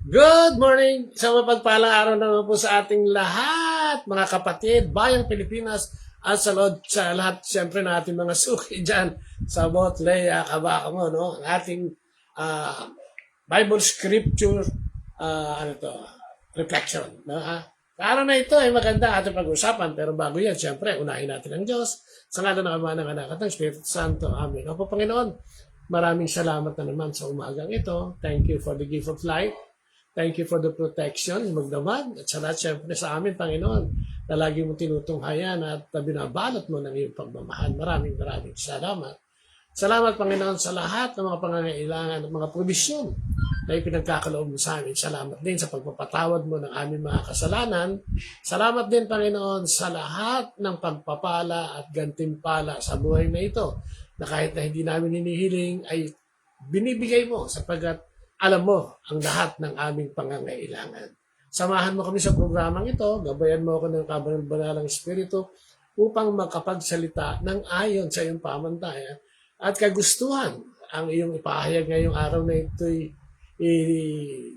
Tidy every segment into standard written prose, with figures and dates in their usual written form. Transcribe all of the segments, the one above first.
Good morning! Isang mapagpalang araw naman po sa ating lahat, mga kapatid, bayang Pilipinas, at sa lahat, siyempre, ng ating mga suki dyan sa Botlea, Kabakamo, no? Ang ating ah, Bible Scripture, reflection, no? Sa araw na ito ay maganda ating pag-usapan, pero bago yan, siyempre, unahin natin ang Diyos. Sa ngala ng Ama, ng Anak, at ng Espiritu Santo. Amen. Opo, Panginoon, maraming salamat na naman sa umagang ito. Thank you for the gift of life. Thank you for the protection, magdamag, at sa lahat siyempre sa amin, Panginoon, na lagi mo tinutunghayan at binabalot mo ng iyong pagmamahal. Maraming salamat. Salamat, Panginoon, sa lahat ng mga pangangailangan at mga probisyon na ipinagkakaloob mo sa amin. Salamat din sa pagpapatawad mo ng aming mga kasalanan. Salamat din, Panginoon, sa lahat ng pagpapala at gantimpala sa buhay na ito, na kahit na hindi namin hinihiling ay binibigay mo sapagkat alam mo ang lahat ng aming pangangailangan. Samahan mo kami sa programang ito, gabayan mo ako ng kabanal-banalang Espiritu upang makapagsalita ng ayon sa iyong pamantayan at kagustuhan ang iyong ipahayag ngayong araw na ito'y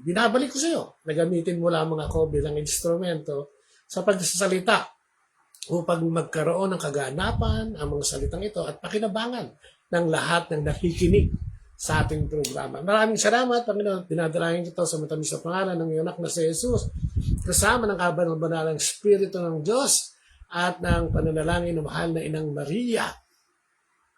binabalik ko sa iyo. Nagamitin mo lamang ako bilang instrumento sa pagsasalita upang magkaroon ng kaganapan ang mga salitang ito at pakinabangan ng lahat ng nakikinig sa ating programa. Maraming salamat, Panginoon. Dinadalangin ito sa matamis na pangalan ng iyong anak na si Jesus, kasama ng kabanal-banalang Espiritu ng Diyos at ng pananalangin ng mahal na Inang Maria,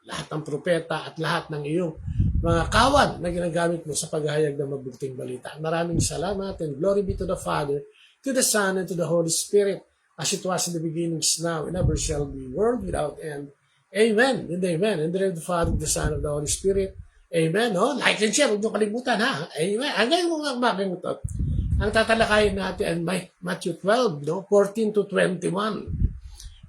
lahat ng propeta at lahat ng iyong mga kawan na ginagamit mo sa paghahayag ng mabuting balita. Maraming salamat and glory be to the Father, to the Son, and to the Holy Spirit, as it was in the beginning, now, and ever shall be, world without end. Amen and amen. In the name of the Father, the Son, and the Holy Spirit. Amen, no? Like and share, huwag niyo kalimutan, ha? Amen. Hanggang mga umagang ito, ang tatalakayin natin ay Matthew 12, no? 14 to 21.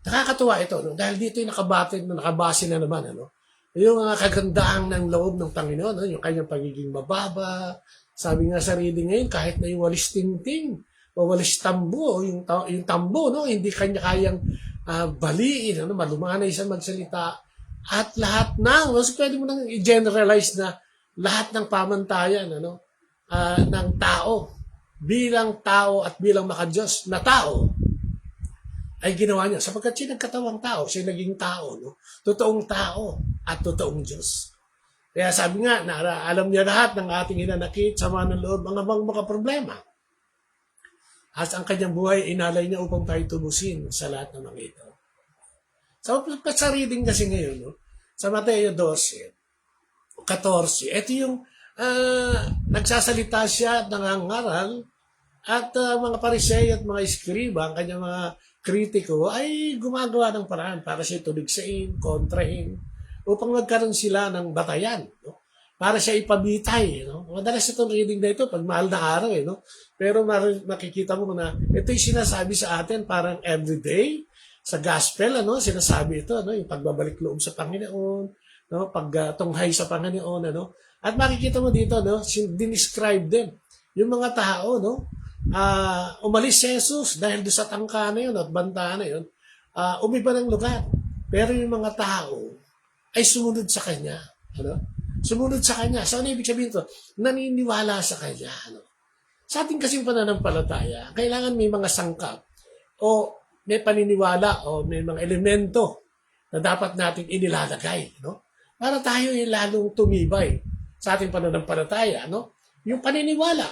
Nakakatuwa ito, no? Dahil dito yung nakabase na naman, ano? Yung kagandahan ng loob ng Panginoon, no? Yung kanyang pagiging mababa. Sabi nga sa reading ngayon, kahit na yung walis tingting, o walis tambo, yung tambo, no? Hindi kanya kayang baliin, ano? Malumanay siya magsalita. At lahat ng, so pwede mo nang i-generalize na lahat ng pamantayan ng tao, bilang tao at bilang makadiyos na tao, ay ginawa niya. Sapagkat siya nagkatawang tao, siya naging tao, no? Totoong tao at totoong Diyos. Kaya sabi nga, alam niya lahat ng ating hinanakit, sama ng loob, ang amang mga problema. At ang kanyang buhay, inalay niya upang tayo tubusin sa lahat ng mga ito. Sa reading kasi ngayon, no? Sa Mateo 12, 14, ito yung nagsasalita siya at nangangaral at mga pariseo at mga iskriba, ang kanyang mga kritiko, ay gumagawa ng paraan para siya tuligsain, kontrahin, upang magkaroon sila ng batayan, no? Para siya ipabitay. No? Madalas itong reading na ito, pag mahal na araw. No? Pero makikita mo na ito'y sinasabi sa atin parang everyday, sa gospel, sinasabi ito, yung pagbabalik loob sa Panginoon, pagtunghay sa Panginoon, At makikita mo dito, dinescribe din yung mga tao, umalis si Jesus dahil doon sa tangka na yun at banta na yun, umiba ng lugar. Pero yung mga tao ay sumunod sa Kanya. Sumunod sa Kanya. So, ano ibig sabihin ito? Naniniwala sa Kanya. Sa ating kasing pananampalataya, kailangan may mga sangkap o may paniniwala o may mga elemento na dapat nating inilalagay, para tayo ay lalong tumibay sa ating pananampalataya, Yung paniniwala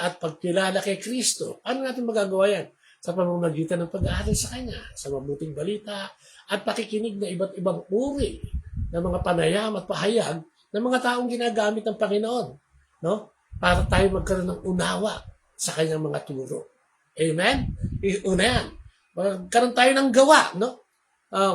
at pagkilala kay Kristo. Ano natin magagawa yan? Sa pamamagitan ng pag-aaral sa Kanya, sa mabuting balita, at pakikinig na iba't ibang uri ng mga panayam at pahayag ng mga taong ginagamit ng Panginoon, para tayo magkaroon ng unawa sa Kanyang mga turo. Amen? Una yan. Magkaroon tayo ng gawa,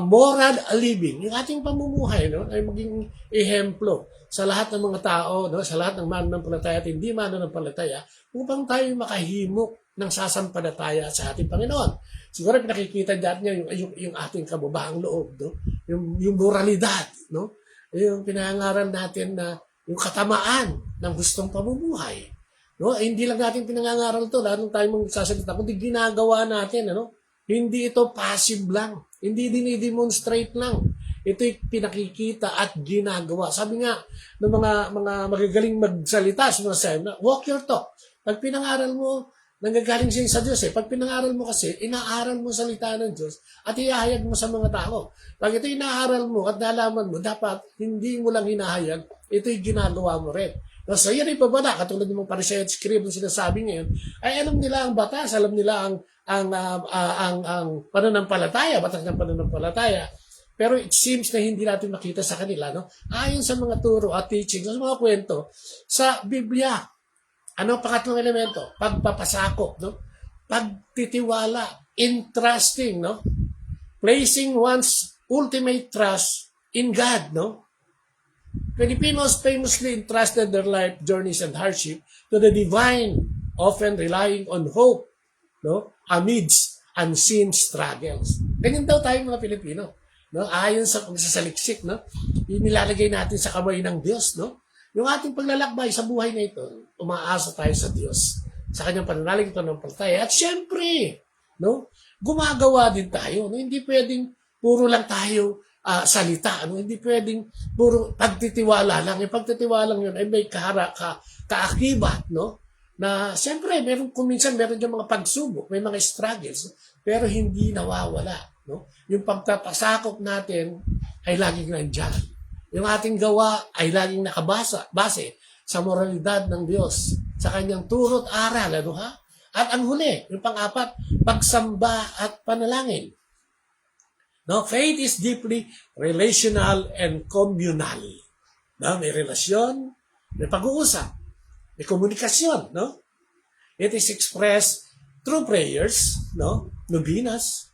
moral living. Yung ating pamumuhay, ay maging ehemplo sa lahat ng mga tao, sa lahat ng mananampalataya at hindi mananampalataya, upang tayo makahimok ng sasampalataya sa ating Panginoon. Siguro pinakikita dyan niya yung ating kababaang loob, yung moralidad, yung pinangaral natin na yung katamaan ng gustong pamumuhay. Hindi lang natin pinangangaral to, lahat ng tayo magsasalita, kundi ginagawa natin, Hindi ito passive lang, hindi dinidemonstrate lang, Ito'y pinakikita at ginagawa. Sabi nga ng mga magagaling magsalita sa mga seminar, walk your talk. Pag pinangaral mo, nanggagaling siya sa Diyos eh. Pag pinangaral mo kasi, inaaral mo salita ng Diyos at ihahayag mo sa mga tao. Pag ito inaaral mo at nalaman mo, dapat hindi mo lang hinahayag, ito'y ginagawa mo rin. So yan ay pabala, katulad ng mga Pariseo at Scribe na sinasabi ngayon, ay alam nila ang batas, alam nila ang pananampalataya, batas ng pananampalataya. Pero it seems na hindi natin makita sa kanila, no? Ayon sa mga turo at teaching, sa mga kwento, sa Biblia, ano ang pangatlong elemento? Pagpapasakop, no? Pagtitiwala, entrusting, no? Placing one's ultimate trust in God, no? Filipinos famously entrusted their life journeys and hardship to the divine, often relying on hope, no? Amidst unseen struggles. Ganyan daw tayo mga Pilipino. No? Ayon sa pagsasaliksik, no? Inilalagay natin sa kamay ng Diyos, no? Yung ating paglalakbay sa buhay na ito, umaasa tayo sa Diyos, sa kanyang pananalig ito ng palataya. At syempre, no? Gumagawa din tayo. No? Hindi pwedeng puro lang tayo salita. No? Hindi pwedeng puro pagtitiwala lang. Yung pagtitiwala yun ay may kaakibat, no? Na syempre, kuminsan meron yung mga pagsubok, may mga struggles, pero hindi nawawala. No? Yung pagpapasakop natin ay laging nandyan. Yung ating gawa ay laging base sa moralidad ng Diyos, sa kanyang turo't aral. Ano, ha? At ang huli, yung pang-apat, pagsamba at panalangin. No? Faith is deeply relational and communal. No? May relasyon, may pag-uusap, may komunikasyon. No? It is expressed through prayers, no? Novenas,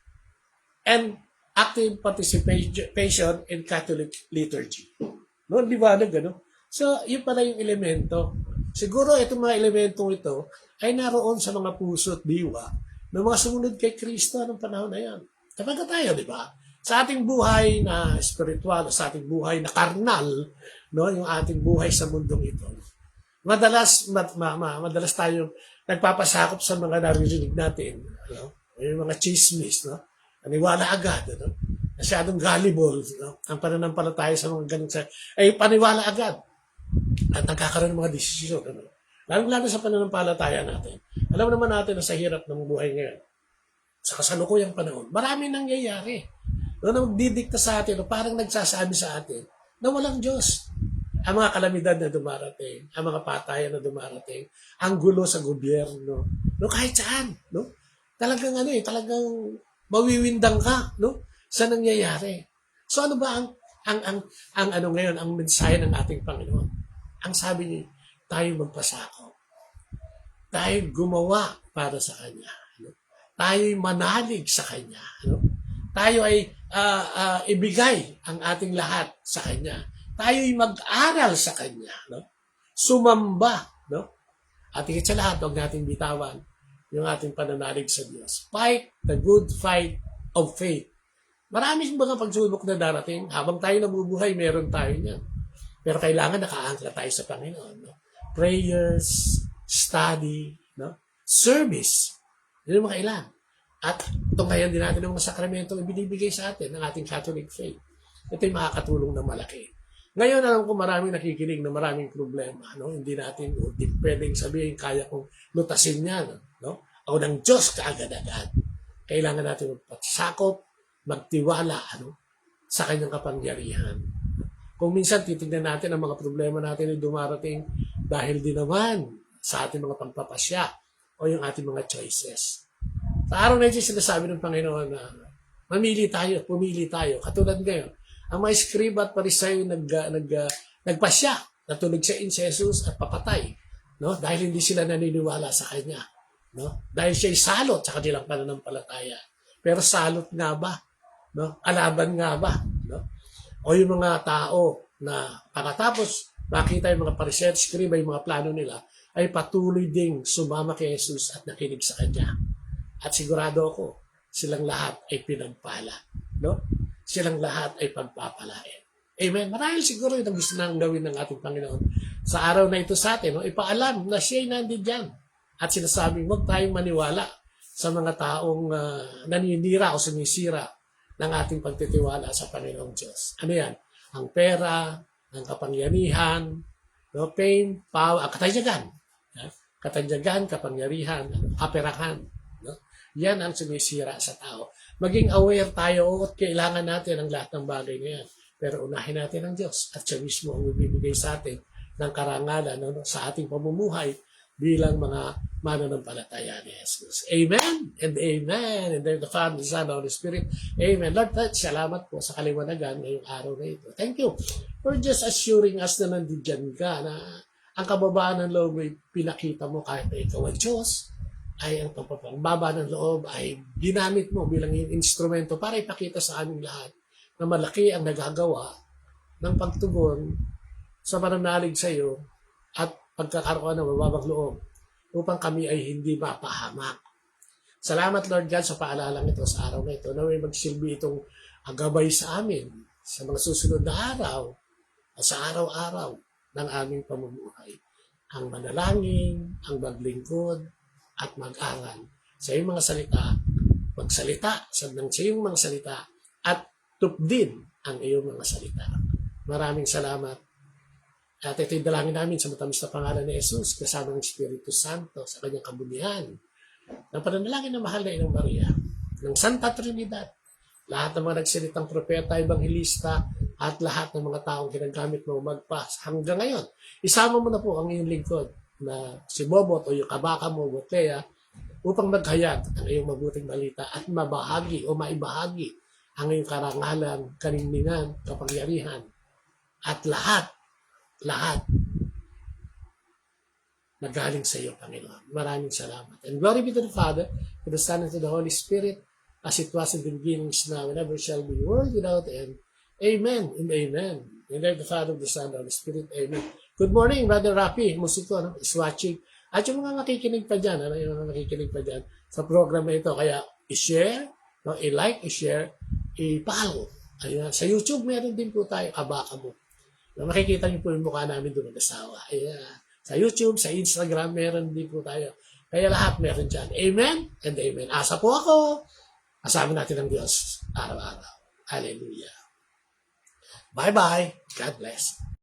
and active participation in Catholic liturgy. No, liwanag, ano? So, yun pala yung elemento. Siguro itong mga elementong ito ay naroon sa mga puso at diwa ng mga sumunod kay Kristo ng panahon na yan. Kapag tayo, di ba? Sa ating buhay na spiritual, sa ating buhay na karnal, no, yung ating buhay sa mundong ito. Madalas tayo nagpapasakop sa mga naririnig natin, no? Yung mga chismis, no? Paniwala agad, ano? Masyadong gullible, no? Ang pananampalataya sa mga ganun ay paniwala agad. At nagkakaroon ng mga desisyon, ano? Lalo sa pananampalataya natin. Alam naman natin na sa hirap ng buhay ngayon, sa kasalukuyang panahon, marami nangyayari. No, na magdidikta sa atin, o parang nagsasabi sa atin na walang Diyos. Ang mga kalamidad na dumarating, ang mga patayan na dumarating, ang gulo sa gobyerno, no, kahit saan, no? Talagang talagang mawiwindang ka, no? Sa nangyayari. So ano ba ang ano ngayon, ang mensahe ng ating Panginoon? Ang sabi niya, tayo magpasakop. Tayo gumawa para sa Kanya. No? Tayo'y manalig sa Kanya. No? Tayo ay ibigay ang ating lahat sa Kanya. Tayo'y mag-aral sa Kanya. No? Sumamba. No? At higit sa lahat, huwag natin bitawan yung ating pananalig sa Diyos. Fight the good fight of faith. Maraming mga pagsubok na darating. Habang tayo nabubuhay, meron tayo niyan. Pero kailangan nakaangkla tayo sa Panginoon. No? Prayers, study, no? Service. Yun ang mga kailangan. At tunghayan din natin ng mga sakramentong ibinibigay sa atin ng ating Catholic faith. Ito'y makakatulong na malaki. Ngayon, alam ko maraming nakikinig na maraming problema. No? Hindi natin pwedeng sabihin kaya kong lutasin yan. No? Ako ng Diyos kaagad-agad. Kailangan natin magpagsakop, magtiwala sa kanyang kapangyarihan. Kung minsan titignan natin ang mga problema natin ay dumarating dahil din naman sa ating mga pagpapasya o yung ating mga choices. Sa araw na ito, sinasabi ng Panginoon na pumili tayo. Katulad ngayon, ang mga Scribe at Pariseo nagpasya, natulog sa Jesus at papatay. No? Dahil hindi sila naniniwala sa Kanya. No? Dahil siya'y salot sa kanilang pananampalataya. Pero salot nga ba? No? Alaban nga ba? No? O yung mga tao na pagkatapos makita yung mga Pariseo at Scribe yung mga plano nila, ay patuloy ding sumama kay Jesus at nakinig sa Kanya. At sigurado ako, silang lahat ay pinagpala. No? Silang lahat ay pagpapalain. Amen. Marahil siguro yung gusto nang gawin ng ating Panginoon sa araw na ito sa atin. No? Ipaalam na siya'y nandiyan. At sinasabing, huwag tayong maniwala sa mga taong naninira o sumisira ng ating pagtitiwala sa Panginoong Diyos. Ano yan? Ang pera, ang kapangyarihan, no? Fame, power, katanyagan. Katanyagan, kapangyarihan, kaperahan. No? Yan ang sumisira sa tao. Maging aware tayo at kailangan natin ang lahat ng bagay na yan. Pero unahin natin ang Diyos at siya mismo ang bibigay sa atin ng karangalan sa ating pamumuhay bilang mga mananampalataya ni Jesus. Amen and amen. And then the Father, the Son, the Holy Spirit. Amen. Lord, salamat po sa kaliwanagan ngayong araw na ito. Thank you for just assuring us na nandiyan ka, na ang kababaan ng loob ay pinakita mo kahit na ikaw ay Diyos, ay ang pagbaba ng loob ay ginamit mo bilang instrumento para ipakita sa aming lahat na malaki ang nagagawa ng pagtugon sa pananalig sa iyo at pagkakaroon ng mababang loob upang kami ay hindi mapahamak. Salamat Lord God sa paalalang ito sa araw na ito na may magsilbi itong gabay sa amin sa mga susunod na araw at sa araw-araw ng aming pamumuhay. Ang manalangin, ang maglingkod at mag-aral sa iyong mga salita, magsalita sa iyong mga salita at tupdin ang iyong mga salita. Maraming salamat. At ito'y dalangin namin sa matamis na pangalan ni Jesus kasama ng Espiritu Santo sa kanyang kabunihan. Ng pananalangin ng mahal na Inang Maria, ng Santa Trinidad, lahat ng mga nagsalitang propeta, ebanghilista, at lahat ng mga taong ginagamit mo magpas hanggang ngayon. Isama mo na po ang iyong lingkod na si Bobot o yung kabaka mo, Botea, upang maghayag ang iyong mabuting balita at mabahagi o maibahagi ang iyong karangalan, kaninningan, kapangyarihan, at lahat nagaling sa iyo, Panginoon. Maraming salamat. And glory be to the Father, to the Son, and to the Holy Spirit, as it was in the beginning, is now, and ever shall be, world without end. Amen and amen. In the Father, the Son, and the Holy Spirit. Amen. Good morning, Brother Rafi, musiko, is watching. At yung mga nakikinig pa dyan, yung mga nakikinig pa dyan sa program na ito, kaya i-share, i-like, i-share, i-follow. Ayan. Sa YouTube, meron din po tayo, kabaka mo. Makikita niyo po yung mukha namin doon mag-asawa. Sa YouTube, sa Instagram, meron din po tayo. Kaya lahat meron dyan. Amen and amen. Asa po ako. Kasama natin ang Diyos araw-araw. Hallelujah. Bye-bye. God bless.